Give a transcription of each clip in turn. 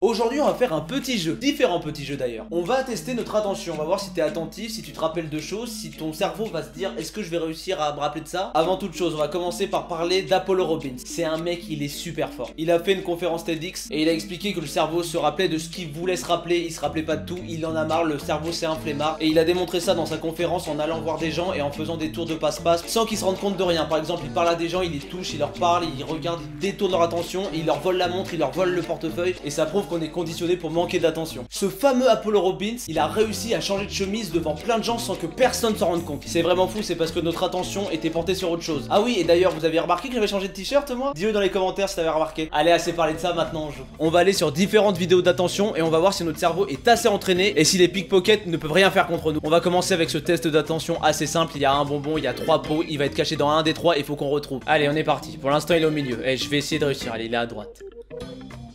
Aujourd'hui on va faire un petit jeu, différents petits jeux d'ailleurs. On va tester notre attention, on va voir si t'es attentif, si tu te rappelles de choses, si ton cerveau va se dire est-ce que je vais réussir à me rappeler de ça. Avant toute chose, on va commencer par parler d'Apollo Robbins. C'est un mec, il est super fort. Il a fait une conférence TEDx et il a expliqué que le cerveau se rappelait de ce qu'il voulait se rappeler, il se rappelait pas de tout, il en a marre, le cerveau c'est un flemmard. Et il a démontré ça dans sa conférence en allant voir des gens et en faisant des tours de passe-passe sans qu'ils se rendent compte de rien. Par exemple, il parle à des gens, il les touche, il leur parle, il regarde, il détourne leur attention, il leur vole la montre, il leur vole le portefeuille et ça prouve qu'on est conditionné pour manquer d'attention. Ce fameux Apollo Robbins, il a réussi à changer de chemise devant plein de gens sans que personne s'en rende compte. C'est vraiment fou, c'est parce que notre attention était portée sur autre chose. Ah oui, et d'ailleurs, vous avez remarqué que j'avais changé de t-shirt moi? Dis-le dans les commentaires si t'avais remarqué. Allez, assez parlé de ça, maintenant on joue. On va aller sur différentes vidéos d'attention et on va voir si notre cerveau est assez entraîné et si les pickpockets ne peuvent rien faire contre nous. On va commencer avec ce test d'attention assez simple. Il y a un bonbon, il y a 3 pots, il va être caché dans un des 3 et il faut qu'on retrouve. Allez, on est parti. Pour l'instant, il est au milieu. Et je vais essayer de réussir. Allez, il est à droite.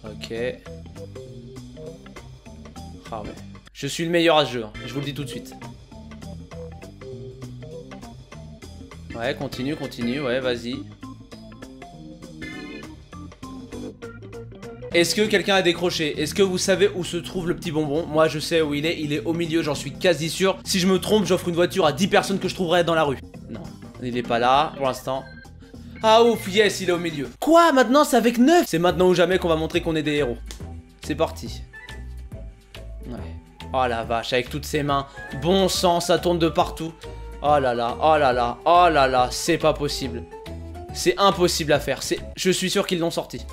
Ok. Ah ouais. Je suis le meilleur à ce jeu, hein. Je vous le dis tout de suite. Ouais, continue, ouais, vas-y. Est-ce que quelqu'un a décroché? Est-ce que vous savez où se trouve le petit bonbon? Moi je sais où il est au milieu, j'en suis quasi sûr. Si je me trompe, j'offre une voiture à 10 personnes que je trouverai dans la rue. Non, il est pas là pour l'instant. Ah ouf, yes, il est au milieu. Quoi? Maintenant c'est avec 9? C'est maintenant ou jamais qu'on va montrer qu'on est des héros. C'est parti. Ouais. Oh la vache, avec toutes ses mains. Bon sang, ça tourne de partout. Oh là là, oh là là, oh là là, c'est pas possible. C'est impossible à faire. Je suis sûr qu'ils l'ont sorti.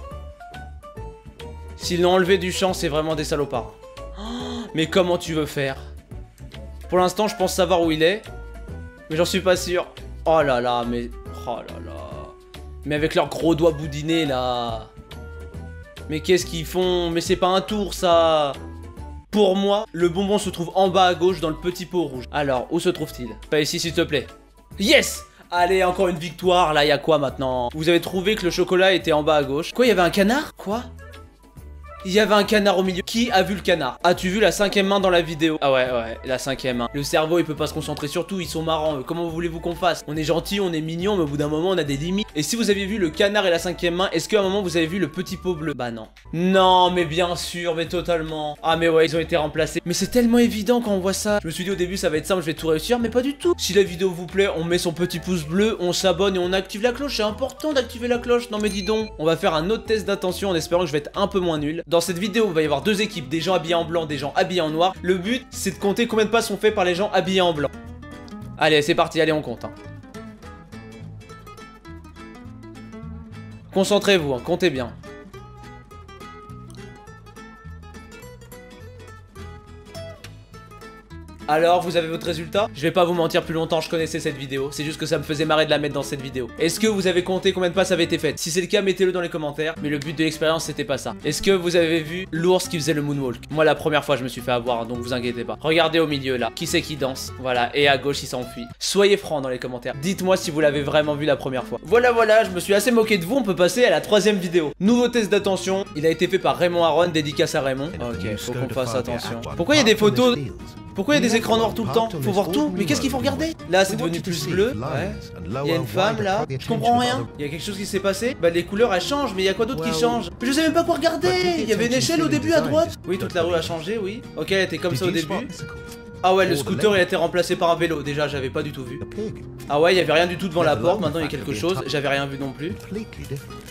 S'ils l'ont enlevé du champ, c'est vraiment des salopards. Oh, mais comment tu veux faire? Pour l'instant, je pense savoir où il est. Mais j'en suis pas sûr. Oh là là, mais... Oh là là. Mais avec leurs gros doigts boudinés, là. Mais qu'est-ce qu'ils font? Mais c'est pas un tour, ça. Pour moi, le bonbon se trouve en bas à gauche dans le petit pot rouge. Alors, où se trouve-t-il? Pas ici, s'il te plaît. Yes! Allez, encore une victoire. Là, il y a quoi maintenant? Vous avez trouvé que le chocolat était en bas à gauche. Quoi, il y avait un canard? Quoi? Il y avait un canard au milieu. Qui a vu le canard? As-tu vu la 5e main dans la vidéo? Ah ouais, la 5e main. Le cerveau, il peut pas se concentrer sur tout. Ils sont marrants. Comment voulez-vous qu'on fasse? On est gentil, on est mignon, mais au bout d'un moment, on a des limites. Et si vous aviez vu le canard et la 5e main, est-ce qu'à un moment, vous avez vu le petit pot bleu? Bah non. Non, mais bien sûr, mais totalement. Ah mais ouais, ils ont été remplacés. Mais c'est tellement évident quand on voit ça. Je me suis dit au début, ça va être simple, je vais tout réussir, mais pas du tout. Si la vidéo vous plaît, on met son petit pouce bleu, on s'abonne et on active la cloche. C'est important d'activer la cloche. Non mais dis donc. On va faire un autre test d'attention en espérant que je vais être un peu moins nul. Dans cette vidéo, il va y avoir 2 équipes, des gens habillés en blanc, des gens habillés en noir. Le but, c'est de compter combien de pas sont faits par les gens habillés en blanc. Allez, c'est parti, allez, on compte. Hein. Concentrez-vous, hein, comptez bien. Alors, vous avez votre résultat? Je vais pas vous mentir plus longtemps, je connaissais cette vidéo. C'est juste que ça me faisait marrer de la mettre dans cette vidéo. Est-ce que vous avez compté combien de passes avaient été faites? Si c'est le cas, mettez-le dans les commentaires. Mais le but de l'expérience, c'était pas ça. Est-ce que vous avez vu l'ours qui faisait le moonwalk? Moi, la première fois, je me suis fait avoir, donc vous inquiétez pas. Regardez au milieu, là. Qui c'est qui danse? Voilà, et à gauche, il s'enfuit. Soyez francs dans les commentaires. Dites-moi si vous l'avez vraiment vu la première fois. Voilà, je me suis assez moqué de vous. On peut passer à la 3e vidéo. Nouveau test d'attention. Il a été fait par Raymond Aron, dédicace à Raymond. Ok, faut qu'on fasse attention. Pourquoi il y a des photos? Pourquoi il y a des écrans noirs tout le temps? Faut voir tout? Mais qu'est-ce qu'il faut regarder? Là c'est devenu plus bleu. Ouais. Il y a une femme là. Je comprends rien. Il y a quelque chose qui s'est passé. Bah les couleurs elles changent, mais il y a quoi d'autre qui change? Mais je sais même pas quoi regarder. Il y avait une échelle au début à droite. Oui, toute la rue a changé, oui. Ok, elle était comme ça au début. Ah ouais, le scooter il a été remplacé par un vélo. Déjà, j'avais pas du tout vu. Ah ouais, il y avait rien du tout devant la porte. Maintenant, il y a quelque chose. J'avais rien vu non plus.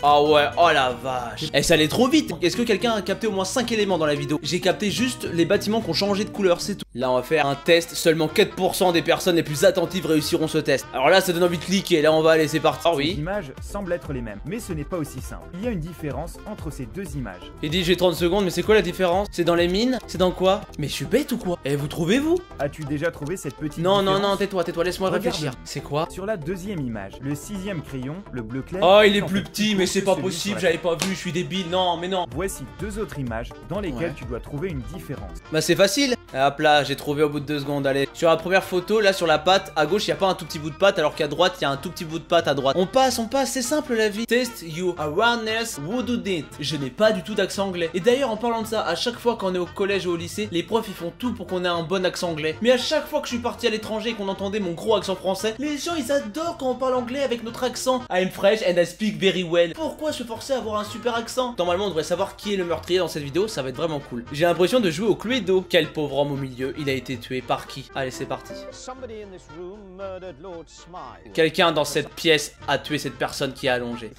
Ah ouais, oh la vache. Et ça allait trop vite. Est-ce que quelqu'un a capté au moins 5 éléments dans la vidéo? J'ai capté juste les bâtiments qui ont changé de couleur, c'est tout. Là, on va faire un test. Seulement 4% des personnes les plus attentives réussiront ce test. Alors là, ça donne envie de cliquer. Là, on va aller, c'est parti. Ah oui. Les images semblent être les mêmes, mais ce n'est pas aussi simple. Il y a une différence entre ces 2 images. Il dit j'ai 30 secondes, mais c'est quoi la différence? C'est dans les mines? C'est dans quoi? Mais je suis bête ou quoi? Eh, vous trouvez-vous? As-tu déjà trouvé cette petite Non, différence? tais-toi, laisse-moi réfléchir. C'est quoi? Sur la 2e image, le 6e crayon, le bleu clair... Oh, il est plus petit, mais c'est pas possible, j'avais pas vu, je suis débile, non, mais non. Voici 2 autres images dans lesquelles tu dois trouver une différence. Bah c'est facile. Hop là, j'ai trouvé au bout de 2 secondes, allez. Sur la première photo, là sur la patte, à gauche, il n'y a pas un tout petit bout de patte, alors qu'à droite, il y a un tout petit bout de patte à droite. On passe, c'est simple la vie. Test your awareness, what do it. Je n'ai pas du tout d'accent anglais. Et d'ailleurs, en parlant de ça, à chaque fois qu'on est au collège ou au lycée, les profs ils font tout pour qu'on ait un bon accent anglais. Mais à chaque fois que je suis parti à l'étranger et qu'on entendait mon gros accent français, les gens ils adorent quand on parle anglais avec notre accent. I'm French and I speak very well. Pourquoi se forcer à avoir un super accent? Normalement, on devrait savoir qui est le meurtrier dans cette vidéo, ça va être vraiment cool. J'ai l'impression de jouer au Cluedo. Quel pauvre homme au milieu, il a été tué par qui? Allez, c'est parti. Quelqu'un dans cette pièce a tué cette personne qui est allongée.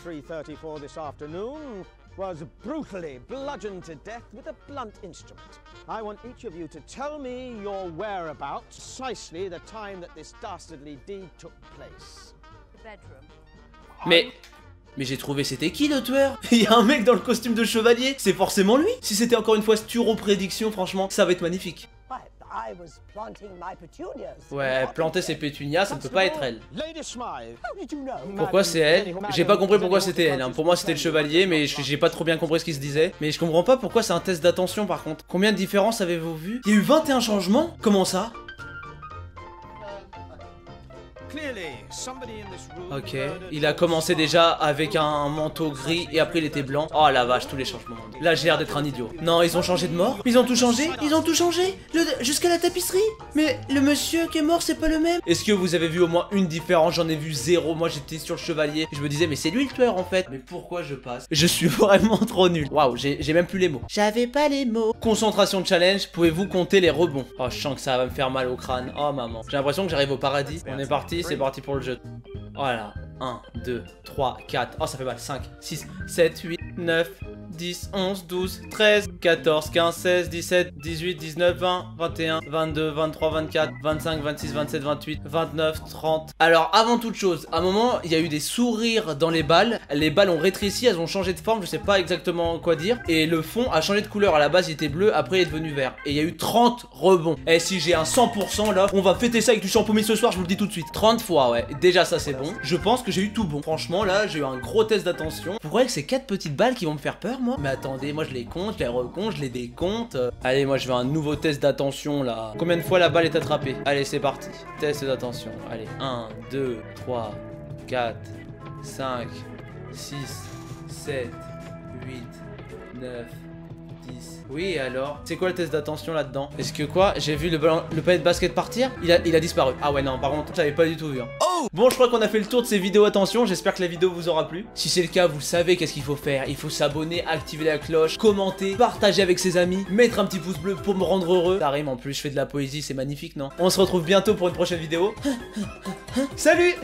Was brutally bludgeoned to death with a blunt instrument. I want each of you to tell me your whereabouts, precisely the time that this dastardly deed took place. The bedroom. Mais j'ai trouvé c'était qui le tueur? Il y a un mec dans le costume de chevalier, c'est forcément lui. Si c'était encore une fois Sturo prédiction, franchement, ça va être magnifique. Ouais, planter ses pétunias, ça ne peut pas être elle. Pourquoi c'est elle? J'ai pas compris pourquoi c'était elle, hein. Pour moi c'était le chevalier, mais j'ai pas trop bien compris ce qu'il se disait. Mais je comprends pas pourquoi c'est un test d'attention par contre. Combien de différences avez-vous vu? Il y a eu 21 changements? Comment ça? Ok, il a commencé déjà avec un manteau gris et après il était blanc. Oh la vache, tous les changements. Là j'ai l'air d'être un idiot. Non, ils ont changé de mort? Ils ont tout changé? Ils ont tout changé? Jusqu'à la tapisserie? Mais le monsieur qui est mort, c'est pas le même? Est-ce que vous avez vu au moins une différence? J'en ai vu 0. Moi j'étais sur le chevalier. Je me disais mais c'est lui le tueur en fait. Mais pourquoi je passe? Je suis vraiment trop nul. Waouh, j'ai même plus les mots. J'avais pas les mots. Concentration challenge, pouvez-vous compter les rebonds? Oh, je sens que ça va me faire mal au crâne. Oh maman. J'ai l'impression que j'arrive au paradis. On est parti, c'est parti pour le jeu. Voilà, 1, 2, 3, 4, oh ça fait mal, 5, 6, 7, 8, 9, 10, 11, 12, 13, 14, 15, 16, 17, 18, 19, 20, 21, 22, 23, 24, 25, 26, 27, 28, 29, 30. Alors avant toute chose, à un moment il y a eu des sourires dans les balles ont rétréci, elles ont changé de forme, je sais pas exactement quoi dire. Et le fond a changé de couleur, à la base il était bleu, après il est devenu vert. Et il y a eu 30 rebonds. Et si j'ai un 100% là, on va fêter ça avec du shampoing ce soir, je vous le dis tout de suite. 30 fois ouais, déjà ça c'est bon. Je pense que j'ai eu tout bon. Franchement là j'ai eu un gros test d'attention. Pourquoi avec ces 4 petites balles qui vont me faire peur moi? Mais attendez, moi je les compte, je les recompte, je les décompte. Allez, moi je veux un nouveau test d'attention là. Combien de fois la balle est attrapée? Allez c'est parti. Test d'attention. Allez, 1, 2, 3, 4, 5, 6, 7, 8, 9, 10. Oui alors, c'est quoi le test d'attention là-dedans? Est-ce que quoi? J'ai vu le panier de basket partir? Il a disparu. Ah ouais non, par contre, j'avais pas du tout vu hein. Oh bon, je crois qu'on a fait le tour de ces vidéos attention. J'espère que la vidéo vous aura plu. Si c'est le cas, vous savez qu'est-ce qu'il faut faire. Il faut s'abonner, activer la cloche, commenter, partager avec ses amis, mettre un petit pouce bleu pour me rendre heureux. Ça rime en plus, je fais de la poésie, c'est magnifique non? On se retrouve bientôt pour une prochaine vidéo. Salut!